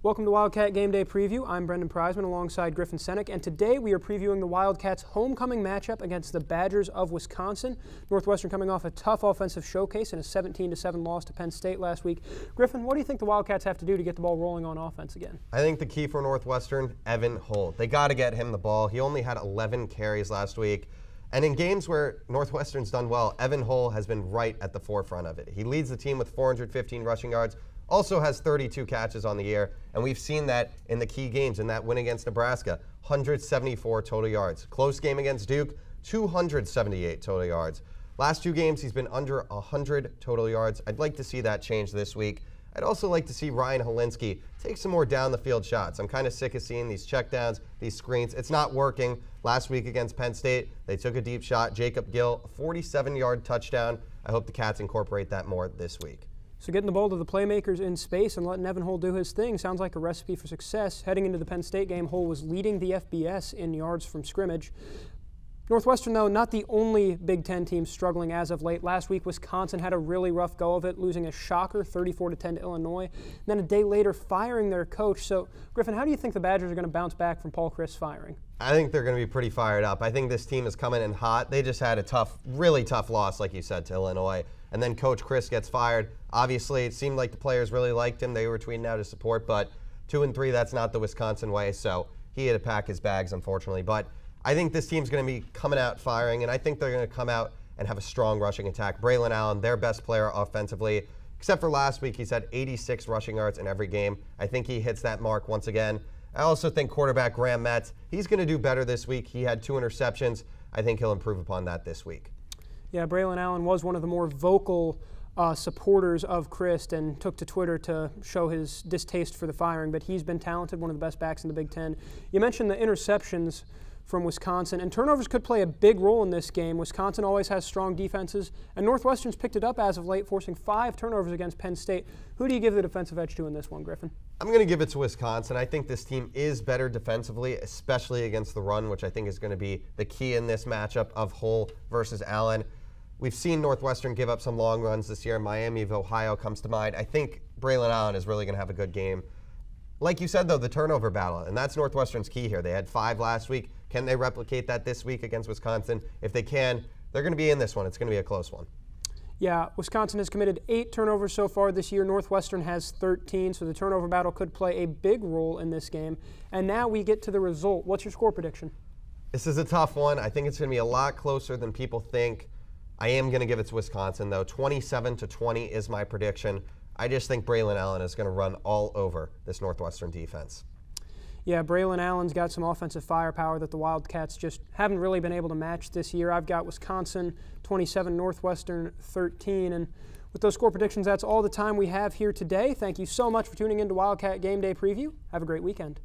Welcome to Wildcat Game Day Preview. I'm Brendan Preisman alongside Griffin Senyek, and today we are previewing the Wildcats' homecoming matchup against the Badgers of Wisconsin. Northwestern coming off a tough offensive showcase and a 17-7 loss to Penn State last week. Griffin, what do you think the Wildcats have to do to get the ball rolling on offense again? I think the key for Northwestern, Evan Hull. They got to get him the ball. He only had 11 carries last week. And in games where Northwestern's done well, Evan Hull has been right at the forefront of it. He leads the team with 415 rushing yards, also has 32 catches on the year, and we've seen that in the key games. In that win against Nebraska, 174 total yards. Close game against Duke, 278 total yards. Last two games, he's been under 100 total yards. I'd like to see that change this week. I'd also like to see Ryan Helinski take some more down-the-field shots. I'm kind of sick of seeing these checkdowns, these screens. It's not working. Last week against Penn State, they took a deep shot. Jacob Gill, a 47-yard touchdown. I hope the Cats incorporate that more this week. So getting the ball to the playmakers in space and letting Evan Hull do his thing sounds like a recipe for success. Heading into the Penn State game, Hull was leading the FBS in yards from scrimmage. Northwestern, though, not the only Big Ten team struggling as of late. Last week, Wisconsin had a really rough go of it, losing a shocker 34-10 to Illinois. And then a day later, firing their coach. So, Griffin, how do you think the Badgers are going to bounce back from Paul Chryst firing? I think they're going to be pretty fired up. I think this team is coming in hot. They just had a tough, really tough loss, like you said, to Illinois. And then Coach Chryst gets fired. Obviously, it seemed like the players really liked him. They were tweeting out his support. But 2-3, that's not the Wisconsin way. So he had to pack his bags, unfortunately. But I think this team's going to be coming out firing, and I think they're going to come out and have a strong rushing attack. Braylon Allen, their best player offensively, except for last week, he's had 86 rushing yards in every game. I think he hits that mark once again. I also think quarterback Graham Metz, he's going to do better this week. He had 2 interceptions. I think he'll improve upon that this week. Yeah, Braylon Allen was one of the more vocal supporters of Chryst and took to Twitter to show his distaste for the firing, but he's been talented, one of the best backs in the Big Ten. You mentioned the interceptions from Wisconsin, and turnovers could play a big role in this game. Wisconsin always has strong defenses, and Northwestern's picked it up as of late, forcing 5 turnovers against Penn State. Who do you give the defensive edge to in this one, Griffin? I'm going to give it to Wisconsin. I think this team is better defensively, especially against the run, which I think is going to be the key in this matchup of Hull versus Allen. We've seen Northwestern give up some long runs this year. Miami of Ohio comes to mind. I think Braylon Allen is really going to have a good game. Like you said, though, the turnover battle, and that's Northwestern's key here. They had 5 last week. Can they replicate that this week against Wisconsin? If they can, they're going to be in this one. It's going to be a close one. Yeah, Wisconsin has committed 8 turnovers so far this year. Northwestern has 13, so the turnover battle could play a big role in this game. And now we get to the result. What's your score prediction? This is a tough one. I think it's going to be a lot closer than people think. I am going to give it to Wisconsin, though. 27-20 is my prediction. I just think Braylon Allen is going to run all over this Northwestern defense. Yeah, Braylon Allen's got some offensive firepower that the Wildcats just haven't really been able to match this year. I've got Wisconsin 27, Northwestern 13. And with those score predictions, that's all the time we have here today. Thank you so much for tuning in to Wildcat Game Day Preview. Have a great weekend.